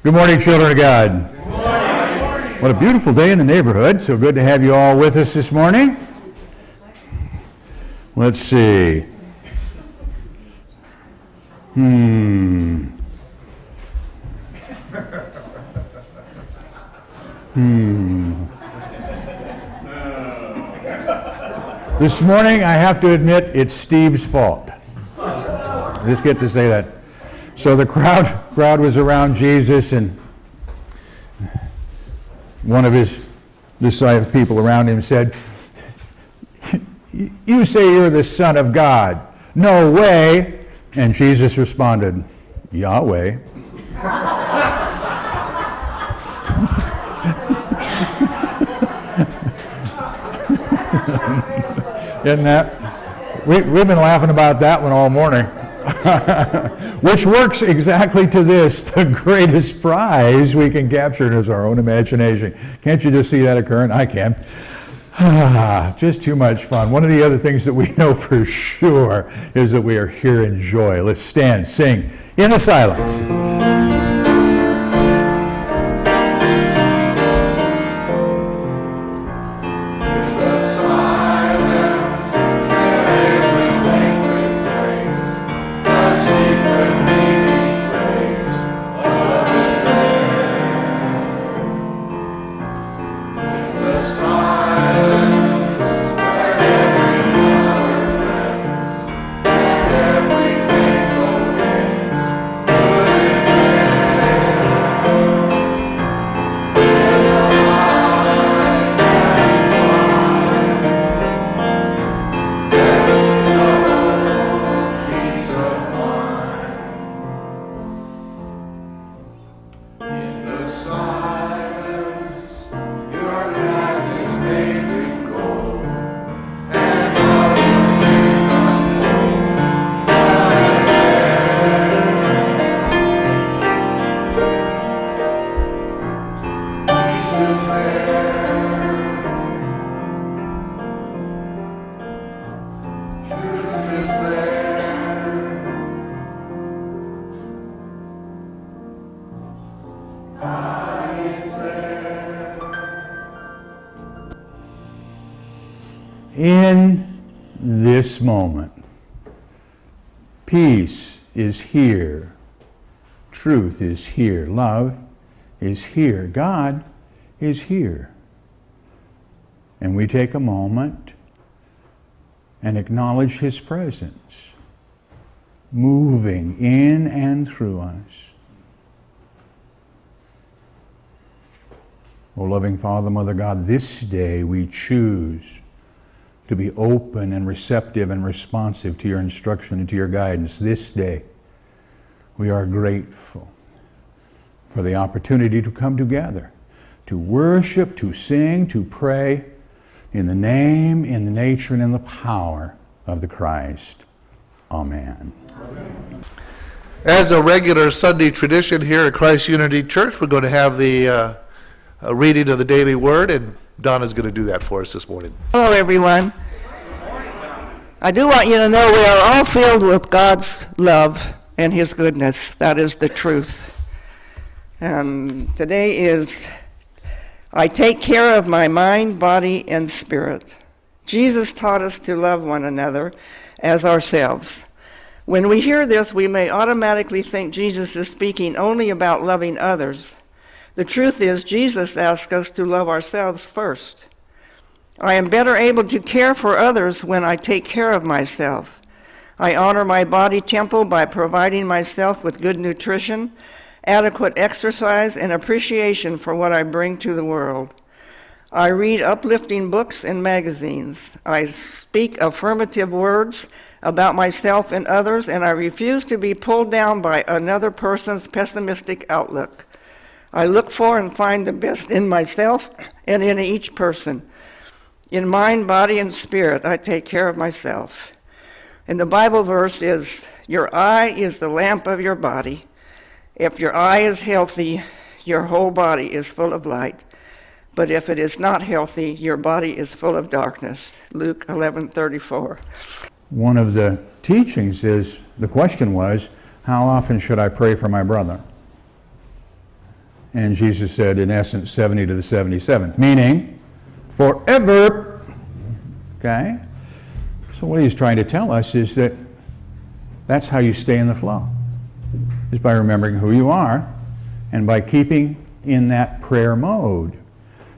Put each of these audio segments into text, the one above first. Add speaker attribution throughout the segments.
Speaker 1: Good morning, children of God. Good morning. What a beautiful day in the neighborhood. So good to have you all with us this morning. Let's see. This morning, I have to admit, it's Steve's fault. I just get to say that. So the crowd was around Jesus, and one of his disciples, people around him said, "You say you're the Son of God. No way." And Jesus responded, "Yahweh." Isn't that? We've been laughing about that one all morning. Which works exactly to this. The greatest prize we can capture is our own imagination. Can't you just see that occurring? I can. Just too much fun. One of the other things that we know for sure is that we are here in joy. Let's stand, sing in the silence. In this moment, peace is here, truth is here, love is here, God is here. And we take a moment and acknowledge His presence, moving in and through us. O loving Father, Mother God, this day we choose to be open and receptive and responsive to your instruction and to your guidance. This day, we are grateful for the opportunity to come together, to worship, to sing, to pray in the name, in the nature, and in the power of the Christ. Amen.
Speaker 2: As a regular Sunday tradition here at Christ Unity Church, we're going to have the reading of the daily word, and Donna's going to do that for us this morning.
Speaker 3: Hello, everyone. I do want you to know we are all filled with God's love and His goodness. That is the truth. Today is, I take care of my mind, body, and spirit. Jesus taught us to love one another as ourselves. When we hear this, we may automatically think Jesus is speaking only about loving others. The truth is, Jesus asks us to love ourselves first. I am better able to care for others when I take care of myself. I honor my body temple by providing myself with good nutrition, adequate exercise, and appreciation for what I bring to the world. I read uplifting books and magazines. I speak affirmative words about myself and others, and I refuse to be pulled down by another person's pessimistic outlook. I look for and find the best in myself and in each person. In mind, body, and spirit, I take care of myself. And the Bible verse is, your eye is the lamp of your body. If your eye is healthy, your whole body is full of light. But if it is not healthy, your body is full of darkness. Luke 11:34.
Speaker 1: One of the teachings is, the question was, how often should I pray for my brother? And Jesus said, in essence, 70 to the 77th, meaning forever. Okay? So what he's trying to tell us is that that's how you stay in the flow, is by remembering who you are and by keeping in that prayer mode.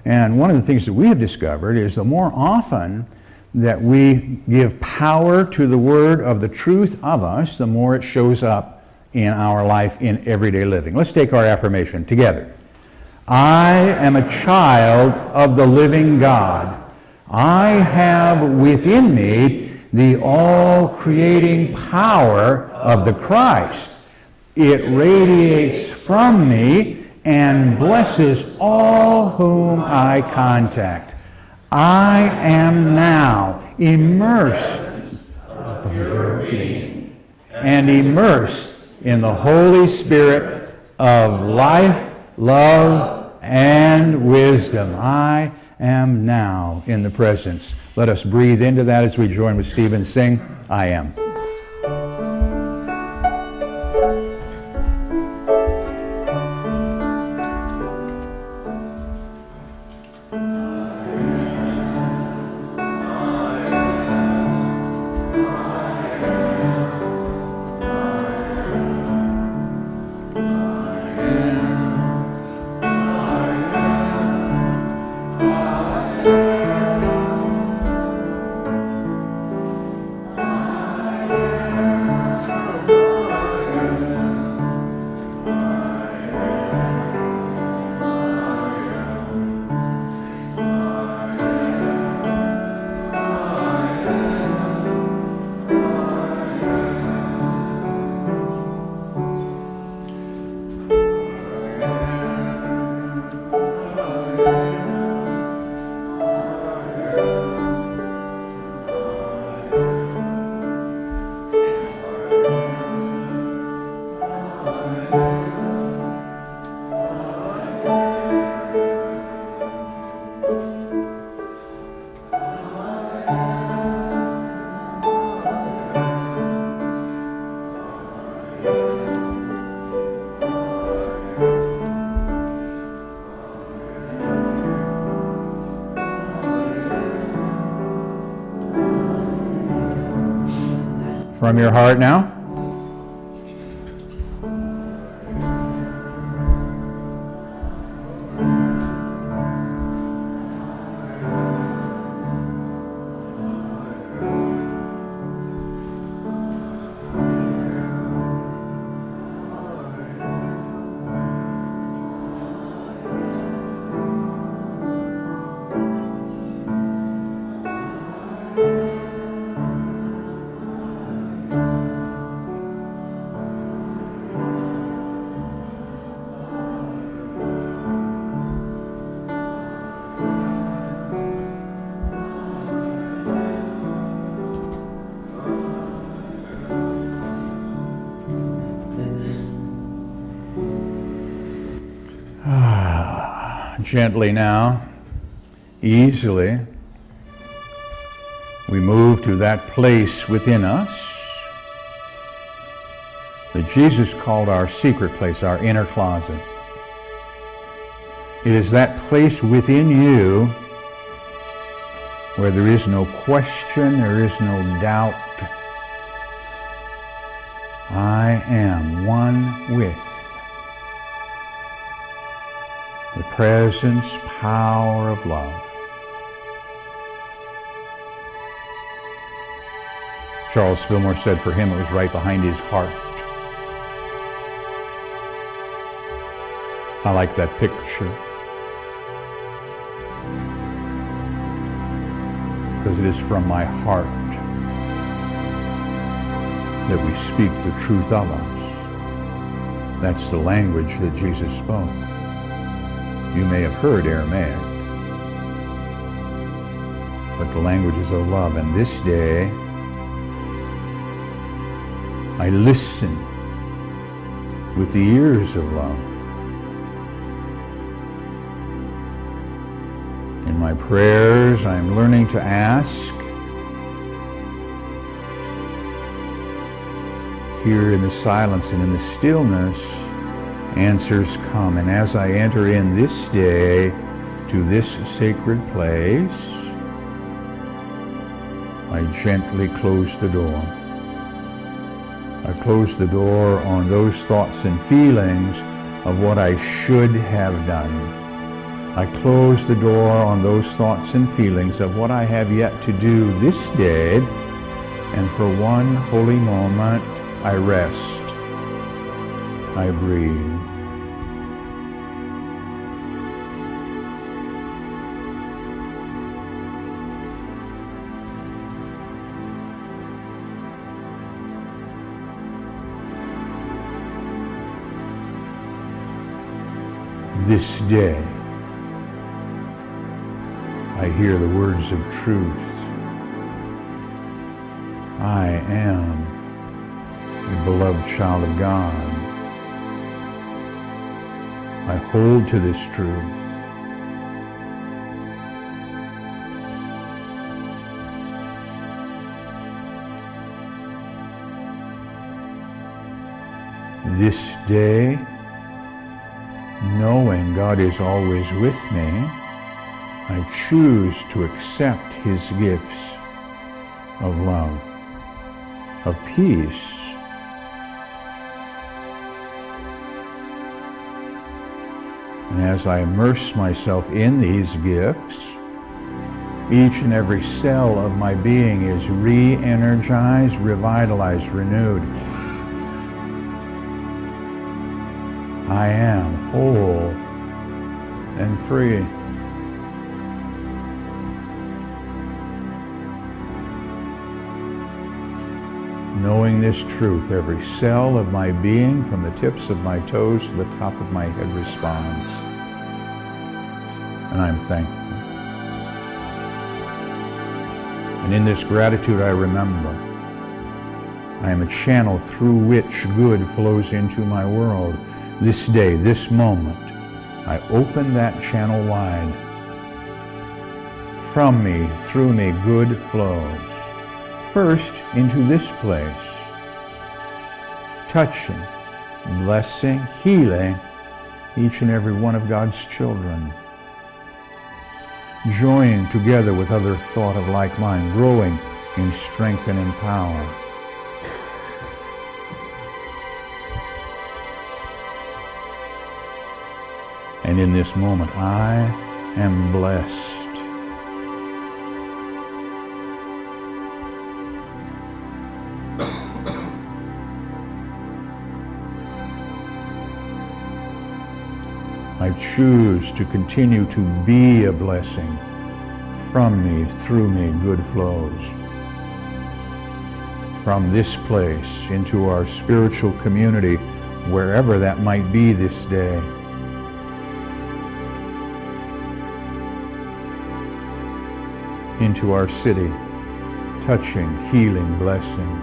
Speaker 1: And one of the things that we have discovered is the more often that we give power to the word of the truth of us, the more it shows up in our life in everyday living. Let's take our affirmation together. I am a child of the living God. I have within me the all-creating power of the Christ. It radiates from me and blesses all whom I contact. I am now immersed and immersed in the Holy Spirit of life, love, and wisdom. I am now in the presence. Let us breathe into that as we join with Stephen and sing, I am. From your heart now. Gently now, easily, we move to that place within us that Jesus called our secret place, our inner closet. It is that place within you where there is no question, there is no doubt. I am one with the presence, power of love. Charles Fillmore said for him it was right behind his heart. I like that picture because it is from my heart that we speak the truth of us. That's the language that Jesus spoke. You may have heard Aramaic, but the languages of love. And this day, I listen with the ears of love. In my prayers, I'm learning to ask here in the silence and in the stillness answers come. And as I enter in this day to this sacred place, I gently close the door. I close the door on those thoughts and feelings of what I should have done. I close the door on those thoughts and feelings of what I have yet to do this day, and for one holy moment, I rest. I breathe. This day, I hear the words of truth. I am a beloved child of God. I hold to this truth. This day, knowing God is always with me, I choose to accept His gifts of love, of peace, and as I immerse myself in these gifts, each and every cell of my being is re-energized, revitalized, renewed. I am whole and free. Knowing this truth, every cell of my being, from the tips of my toes to the top of my head, responds. And I'm thankful. And in this gratitude, I remember I am a channel through which good flows into my world. This day, this moment, I open that channel wide. From me, through me, good flows. First, into this place, touching, blessing, healing each and every one of God's children. Joining together with other thought of like mind, growing in strength and in power. And in this moment, I am blessed. I choose to continue to be a blessing. From me, through me, good flows. From this place into our spiritual community, wherever that might be this day. Into our city, touching, healing, blessing.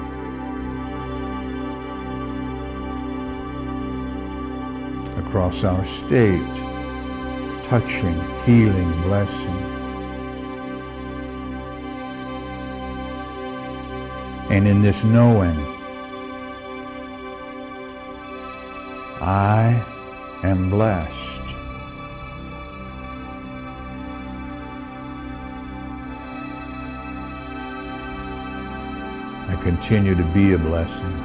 Speaker 1: Across our state, touching, healing, blessing. And in this knowing, I am blessed. I continue to be a blessing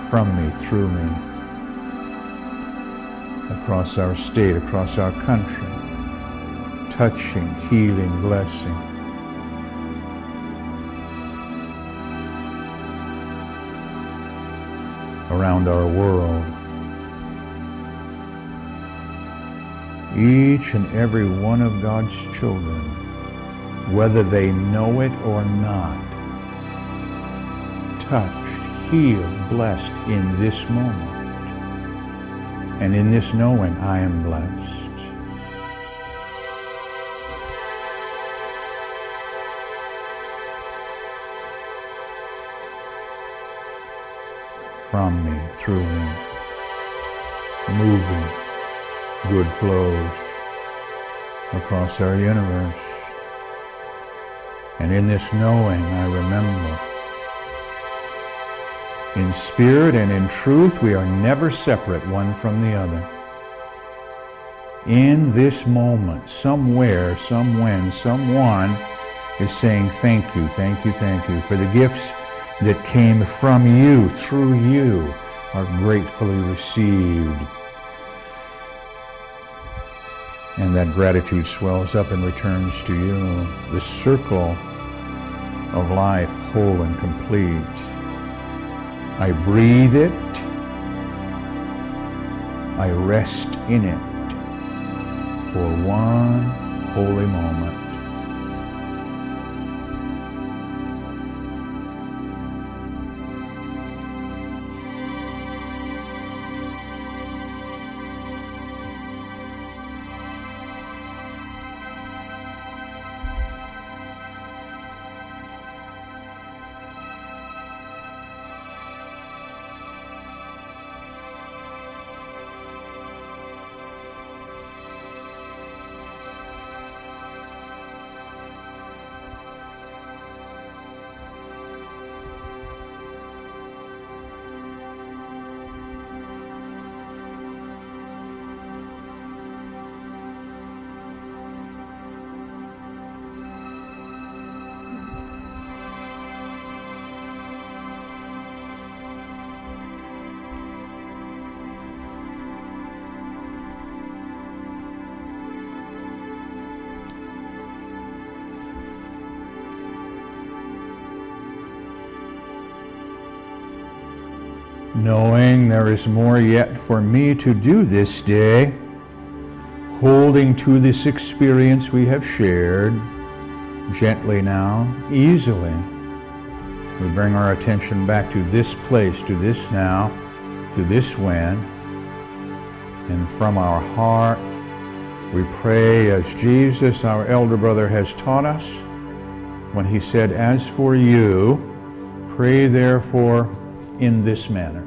Speaker 1: from me, through me, across our state, across our country, touching, healing, blessing. Around our world. Each and every one of God's children, whether they know it or not, touched, healed, blessed in this moment. And in this knowing, I am blessed. From me, through me, moving, good flows across our universe. And in this knowing, I remember, In spirit and in truth, we are never separate one from the other. In this moment, somewhere, somewhen, someone is saying thank you, thank you, thank you for the gifts that came from you, through you, are gratefully received. And that gratitude swells up and returns to you. The circle of life, whole and complete. I breathe it. I rest in it for one holy moment. Knowing there is more yet for me to do this day, holding to this experience we have shared, gently now, easily, we bring our attention back to this place, to this now, to this when, and from our heart we pray as Jesus, our elder brother, has taught us when he said, "As for you, pray therefore in this manner."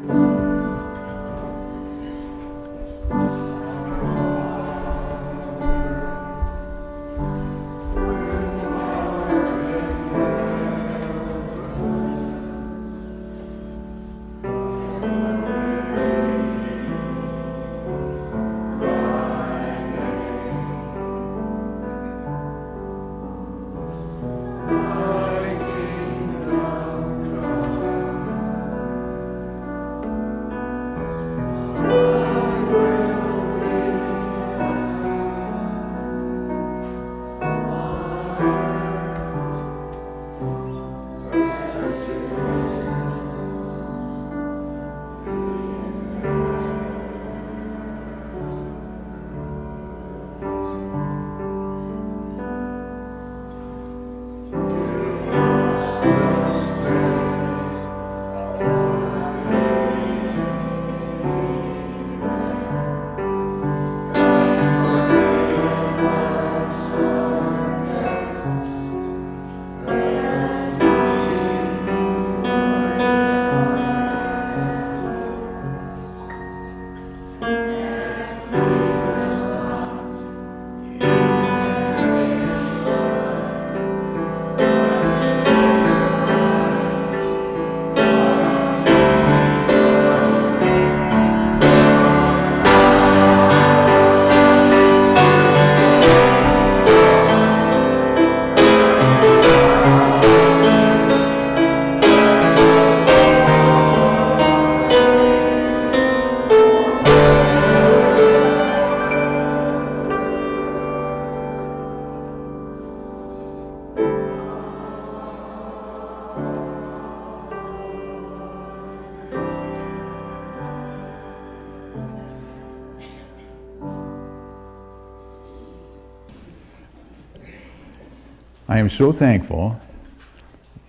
Speaker 1: I am so thankful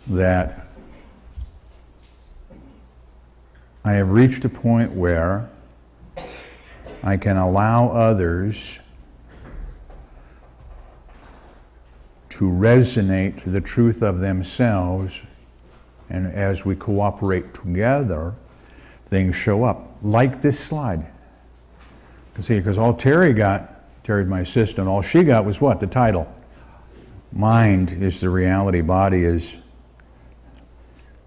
Speaker 1: that I have reached a point where I can allow others to resonate the truth of themselves, and as we cooperate together, things show up, like this slide. See, because all Terry got, Terry, my assistant, all she got was what? The title. Mind is the reality, body is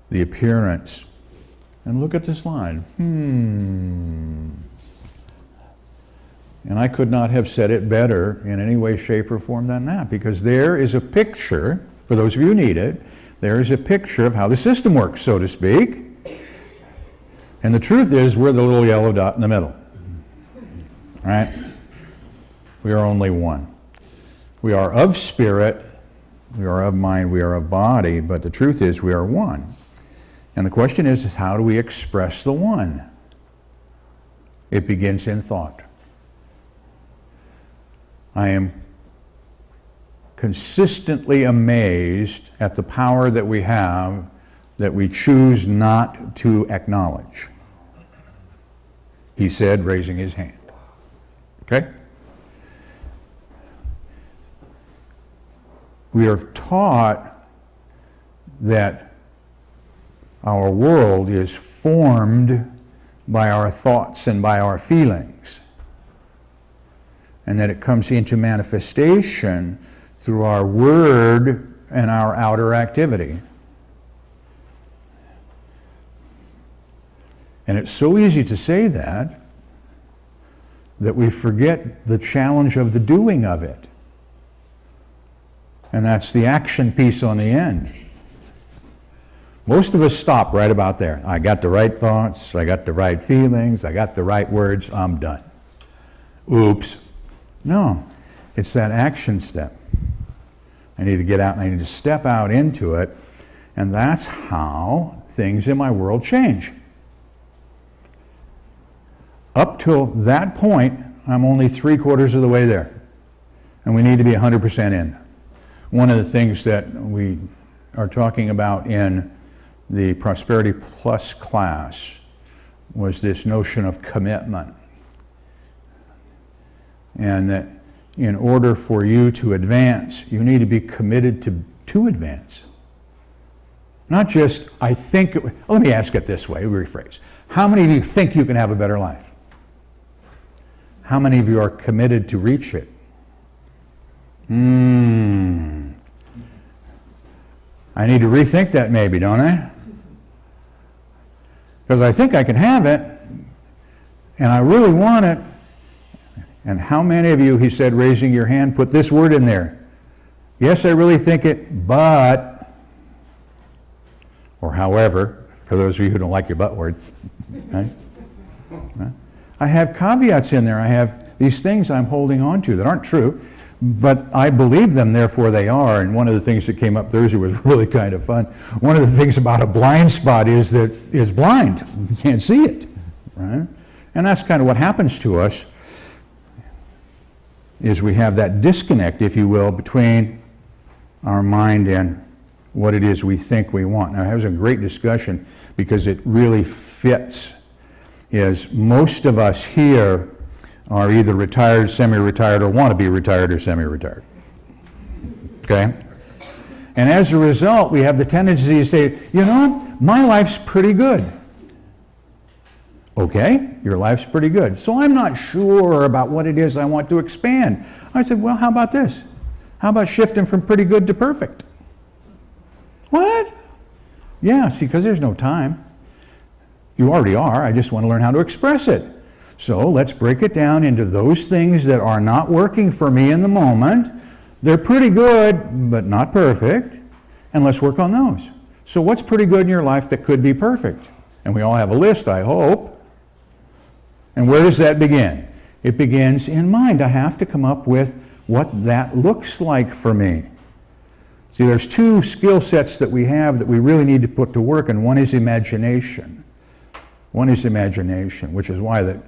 Speaker 1: the appearance. And look at the slide. And I could not have said it better in any way, shape, or form than that, because there is a picture, for those of you who need it, there is a picture of how the system works, so to speak. And the truth is, we're the little yellow dot in the middle. Right? We are only one. We are of spirit, we are of mind, we are of body, but the truth is we are one. And the question is how do we express the one? It begins in thought. I am consistently amazed at the power that we have that we choose not to acknowledge. He said, raising his hand. Okay? We are taught that our world is formed by our thoughts and by our feelings, and that it comes into manifestation through our word and our outer activity. And it's so easy to say that we forget the challenge of the doing of it. And that's the action piece on the end. Most of us stop right about there. I got the right thoughts, I got the right feelings, I got the right words, I'm done. Oops. No, it's that action step. I need to get out and I need to step out into it, and that's how things in my world change. Up till that point, I'm only 3/4 of the way there, and we need to be 100% in. One of the things that we are talking about in the Prosperity Plus class was this notion of commitment. And that in order for you to advance, you need to be committed to advance. Not just, I think, let me ask it this way, rephrase. How many of you think you can have a better life? How many of you are committed to reach it? I need to rethink that maybe, don't I? Because I think I can have it, and I really want it. And how many of you, he said, raising your hand, put this word in there? Yes, I really think it, but, or however, for those of you who don't like your but word. Right? I have caveats in there. I have these things I'm holding on to that aren't true, but I believe them, therefore they are. And one of the things that came up Thursday was really kind of fun. One of the things about a blind spot is that it's blind. You can't see it, right? And that's kind of what happens to us, is we have that disconnect, if you will, between our mind and what it is we think we want. Now, it was a great discussion because it really fits, is most of us here are either retired, semi-retired, or want to be retired or semi-retired. Okay? And as a result, we have the tendency to say, you know, my life's pretty good. Okay, your life's pretty good. So I'm not sure about what it is I want to expand. I said, well, how about this? How about shifting from pretty good to perfect? What? Yeah, see, because there's no time. You already are. I just want to learn how to express it. So let's break it down into those things that are not working for me in the moment. They're pretty good, but not perfect. And let's work on those. So what's pretty good in your life that could be perfect? And we all have a list, I hope. And where does that begin? It begins in mind. I have to come up with what that looks like for me. See, there's two skill sets that we have that we really need to put to work, and one is imagination. One is imagination, which is why the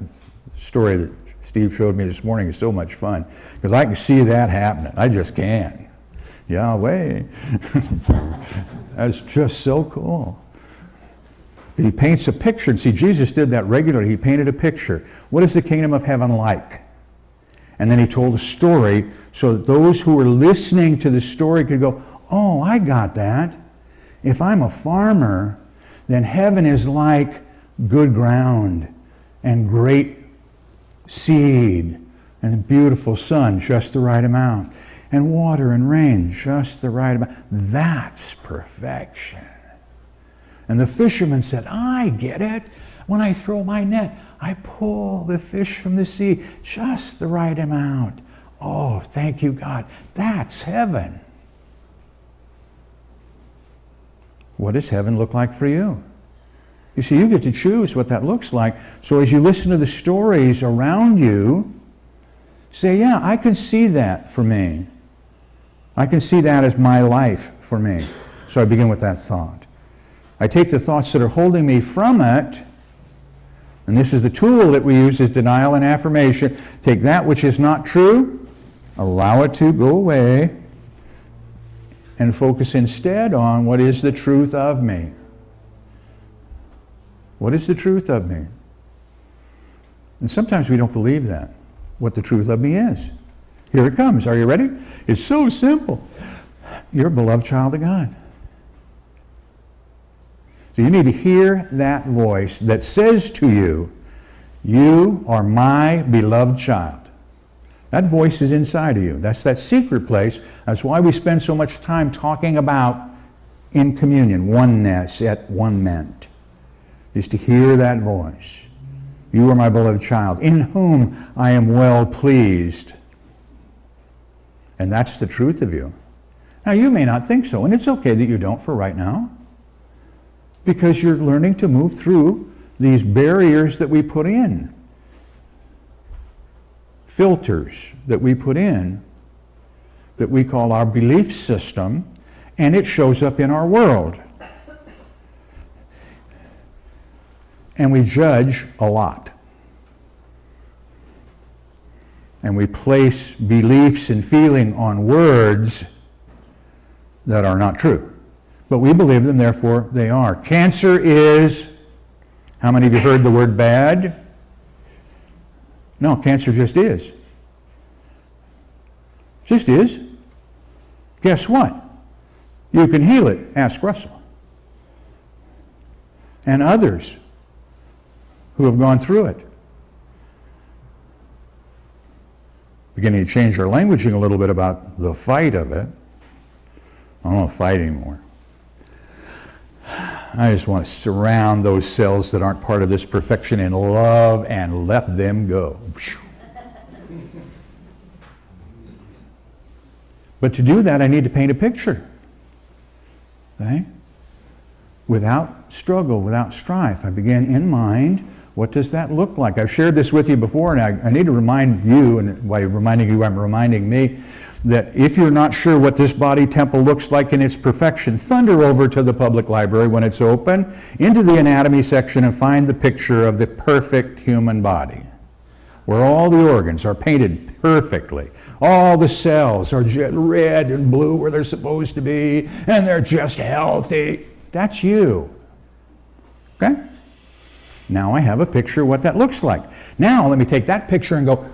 Speaker 1: story that Steve showed me this morning is so much fun, because I can see that happening. I just can. Yahweh. That's just so cool. He paints a picture, and see, Jesus did that regularly. He painted a picture. What is the kingdom of heaven like? And then he told a story so that those who were listening to the story could go, oh, I got that. If I'm a farmer, then heaven is like good ground and great seed and a beautiful sun, just the right amount, and water and rain, just the right amount. That's perfection. And the fisherman said, I get it. When I throw my net, I pull the fish from the sea just the right amount. Oh, thank you, God. That's heaven. What does heaven look like for you? You see, you get to choose what that looks like. So as you listen to the stories around you, say, yeah, I can see that for me. I can see that as my life for me. So I begin with that thought. I take the thoughts that are holding me from it, and this is the tool that we use, is denial and affirmation. Take that which is not true, allow it to go away, and focus instead on what is the truth of me. What is the truth of me? And sometimes we don't believe that, what the truth of me is. Here it comes. Are you ready? It's so simple. You're a beloved child of God. So you need to hear that voice that says to you, you are my beloved child. That voice is inside of you. That's that secret place. That's why we spend so much time talking about in communion, oneness at one ment, is to hear that voice. You are my beloved child, in whom I am well pleased. And that's the truth of you. Now, you may not think so, and it's okay that you don't for right now, because you're learning to move through these barriers that we put in, filters that we put in, that we call our belief system, and it shows up in our world. And we judge a lot. And we place beliefs and feeling on words that are not true. But we believe them, therefore they are. Cancer is, how many of you heard the word bad? No, cancer just is. Just is. Guess what? You can heal it. Ask Russell. And others who have gone through it. Beginning to change our languaging a little bit about the fight of it. I don't want to fight anymore. I just want to surround those cells that aren't part of this perfection in love and let them go. But to do that, I need to paint a picture. Okay? Without struggle, without strife. I begin in mind, what does that look like? I've shared this with you before, and I need to remind you, and by reminding you, I'm reminding me, that if you're not sure what this body temple looks like in its perfection, thunder over to the public library when it's open, into the anatomy section, and find the picture of the perfect human body, where all the organs are painted perfectly. All the cells are red and blue where they're supposed to be, and they're just healthy. That's you. Okay? Now I have a picture of what that looks like. Now let me take that picture and go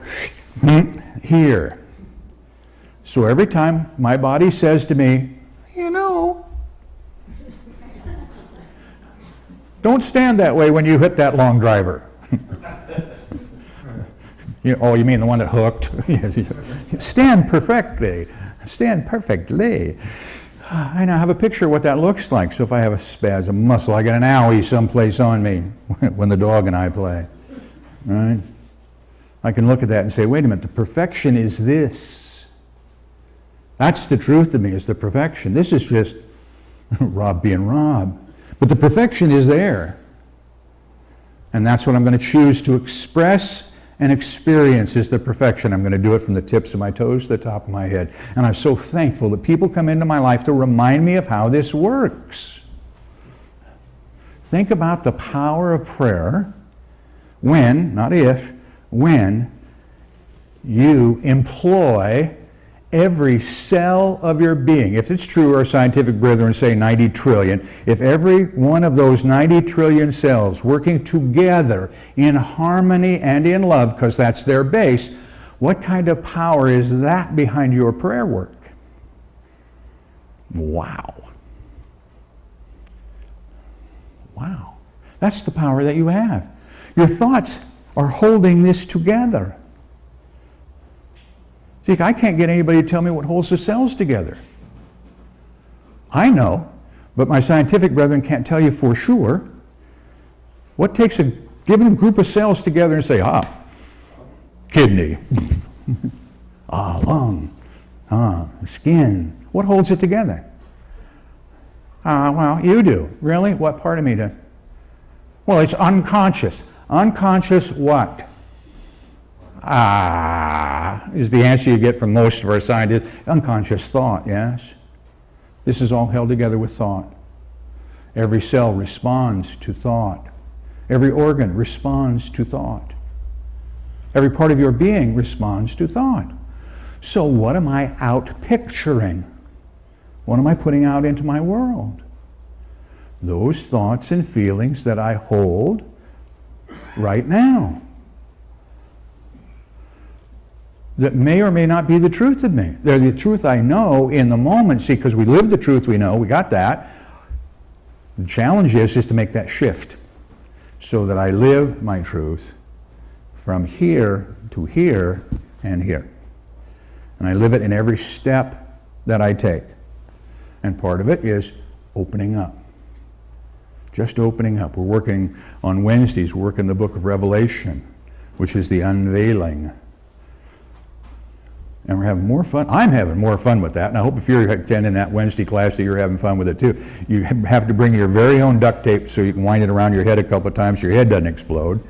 Speaker 1: here. So every time my body says to me, you know, don't stand that way when you hit that long driver. Oh, you mean the one that hooked? Yes. Stand perfectly. Stand perfectly. I now have a picture of what that looks like. So if I have a spasm muscle, I get an owie someplace on me when the dog and I play. Right? I can look at that and say, wait a minute, the perfection is this. That's the truth of me, is the perfection. This is just Rob being Rob. But the perfection is there. And that's what I'm going to choose to express and experience, is the perfection. I'm going to do it from the tips of my toes to the top of my head. And I'm so thankful that people come into my life to remind me of how this works. Think about the power of prayer when, not if, when you employ every cell of your being. If it's true, our scientific brethren say 90 trillion, if every one of those 90 trillion cells working together in harmony and in love, because that's their base, what kind of power is that behind your prayer work? Wow. Wow. That's the power that you have. Your thoughts are holding this together. See, I can't get anybody to tell me what holds the cells together. I know, But my scientific brethren can't tell you for sure what takes a given group of cells together and say, kidney, lung, skin. What holds it together? Well, you do. Really? What part of me does? Well, it's unconscious. Unconscious what? Is the answer you get from most of our scientists. Unconscious thought, yes. This is all held together with thought. Every cell responds to thought. Every organ responds to thought. Every part of your being responds to thought. So what am I out picturing? What am I putting out into my world? Those thoughts and feelings that I hold right now. That may or may not be the truth of me. They're the truth I know in the moment. See, because we live the truth we know, we got that. The challenge is to make that shift so that I live my truth from here to here and here. And I live it in every step that I take. And part of it is opening up. Just opening up. We're working on Wednesdays, we're working the book of Revelation, which is the unveiling. And we're having more fun. I'm having more fun with that. And I hope if you're attending that Wednesday class that you're having fun with it too. You have to bring your very own duct tape so you can wind it around your head a couple of times so your head doesn't explode.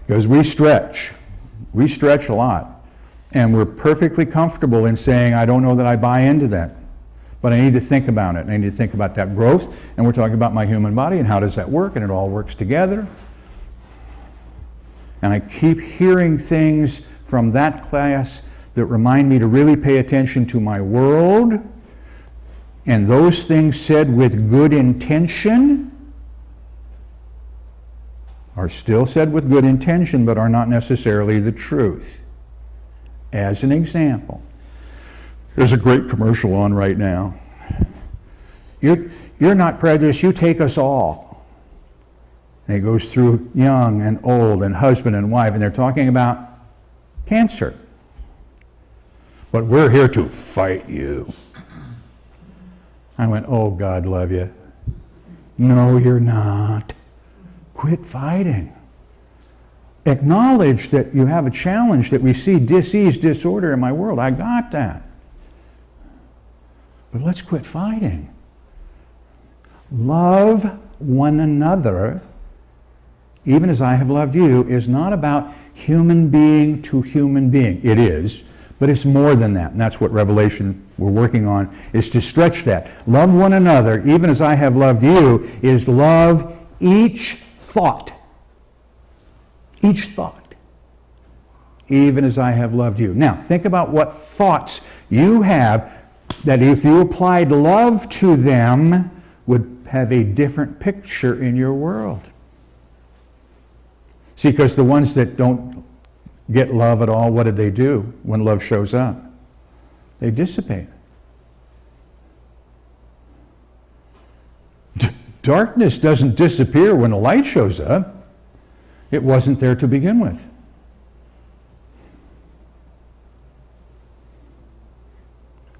Speaker 1: Because we stretch. We stretch a lot. And we're perfectly comfortable in saying, I don't know that I buy into that. But I need to think about it. I need to think about that growth. And we're talking about my human body and how does that work. And it all works together. And I keep hearing things from that class that remind me to really pay attention to my world. And those things said with good intention are still said with good intention, but are not necessarily the truth. As an example, there's a great commercial on right now. You're not prejudiced, you take us all. And it goes through young and old and husband and wife, and they're talking about cancer. But we're here to fight you. I went, oh, God love you. No, you're not. Quit fighting. Acknowledge that you have a challenge, that we see disease, disorder in my world. I got that. But let's quit fighting. Love one another, even as I have loved you, is not about human being to human being. It is, but it's more than that. And that's what Revelation we're working on, is to stretch that. Love one another, even as I have loved you, is love each thought. Each thought. Even as I have loved you. Now, think about what thoughts you have that if you applied love to them would have a different picture in your world. See, because the ones that don't get love at all, what did they do when love shows up? They dissipate. Darkness doesn't disappear when the light shows up. It wasn't there to begin with.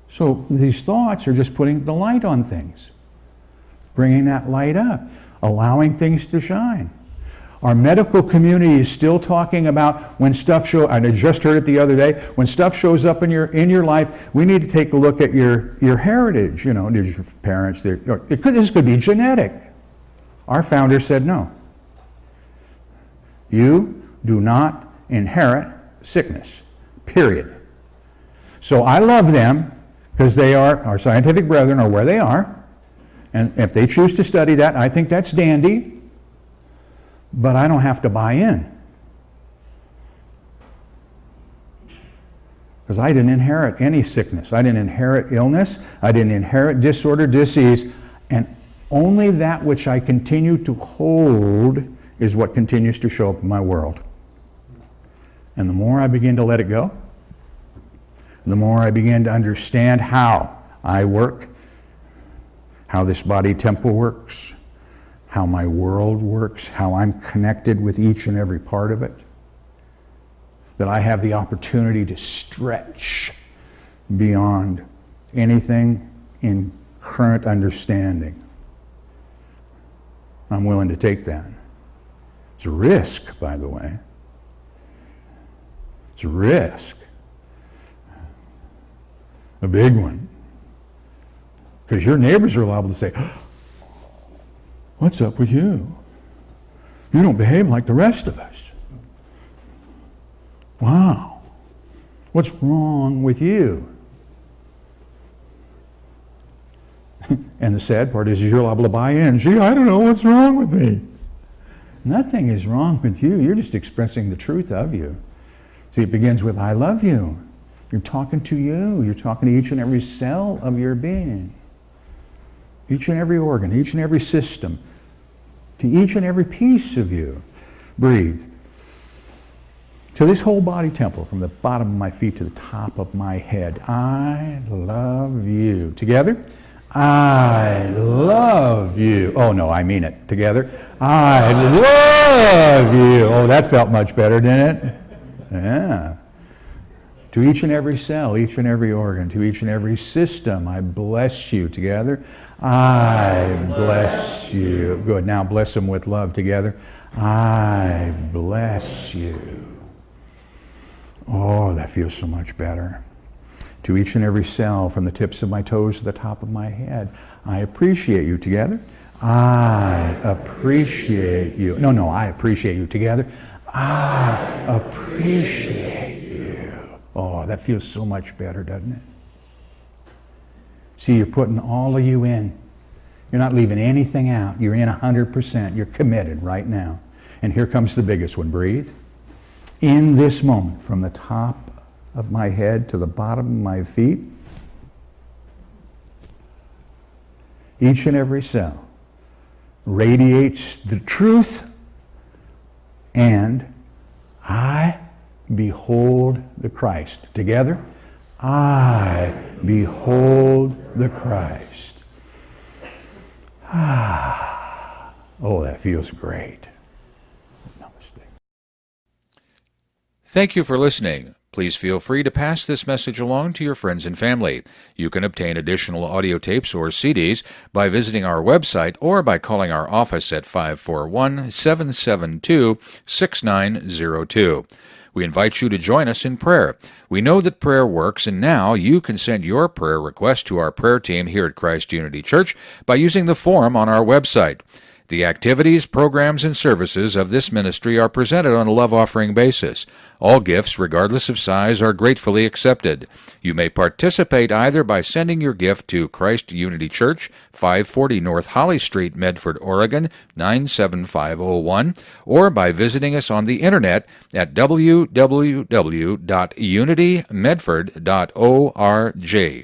Speaker 1: So these thoughts are just putting the light on things, bringing that light up, allowing things to shine. Our medical community is still talking about when stuff shows, I just heard it the other day, when stuff shows up in your life, we need to take a look at your heritage. You know, did your parents, this could be genetic. Our founder said no. You do not inherit sickness, period. So I love them because they are, our scientific brethren are where they are. And if they choose to study that, I think that's dandy. But I don't have to buy in. Because I didn't inherit any sickness. I didn't inherit illness. I didn't inherit disorder, disease. And only that which I continue to hold is what continues to show up in my world. And the more I begin to let it go, the more I begin to understand how I work, how this body temple works, how my world works, how I'm connected with each and every part of it, that I have the opportunity to stretch beyond anything in current understanding. I'm willing to take that. It's a risk, by the way. It's a risk. A big one. Because your neighbors are liable to say, "What's up with you? You don't behave like the rest of us. Wow. What's wrong with you?" And the sad part is you're liable to buy in. "Gee, I don't know what's wrong with me." Nothing is wrong with you. You're just expressing the truth of you. See, it begins with, "I love you." You're talking to you. You're talking to each and every cell of your being. Each and every organ, each and every system, to each and every piece of you. Breathe. To this whole body temple, from the bottom of my feet to the top of my head, I love you. Together? I love you. Oh no, I mean it. Together? I love you. Oh, that felt much better, didn't it? Yeah. To each and every cell, each and every organ, to each and every system, I bless you. Together? I bless you. Good. Now bless them with love. Together? I bless you. Oh, that feels so much better. To each and every cell, from the tips of my toes to the top of my head, I appreciate you. Together? I appreciate you. No, I appreciate you. Together? I appreciate you. Oh, that feels so much better, doesn't it? See, you're putting all of you in. You're not leaving anything out. You're in 100%. You're committed right now. And here comes the biggest one. Breathe. In this moment, from the top of my head to the bottom of my feet, each and every cell radiates the truth, and I behold the Christ. Together? I behold the Christ. Oh, that feels great. Namaste.
Speaker 4: Thank you for listening. Please feel free to pass this message along to your friends and family. You can obtain additional audio tapes or CDs by visiting our website or by calling our office at 541-772-6902. We invite you to join us in prayer. We know that prayer works, and now you can send your prayer request to our prayer team here at Christ Unity Church by using the form on our website. The activities, programs, and services of this ministry are presented on a love offering basis. All gifts, regardless of size, are gratefully accepted. You may participate either by sending your gift to Christ Unity Church, 540 North Holly Street, Medford, Oregon, 97501, or by visiting us on the internet at www.unitymedford.org.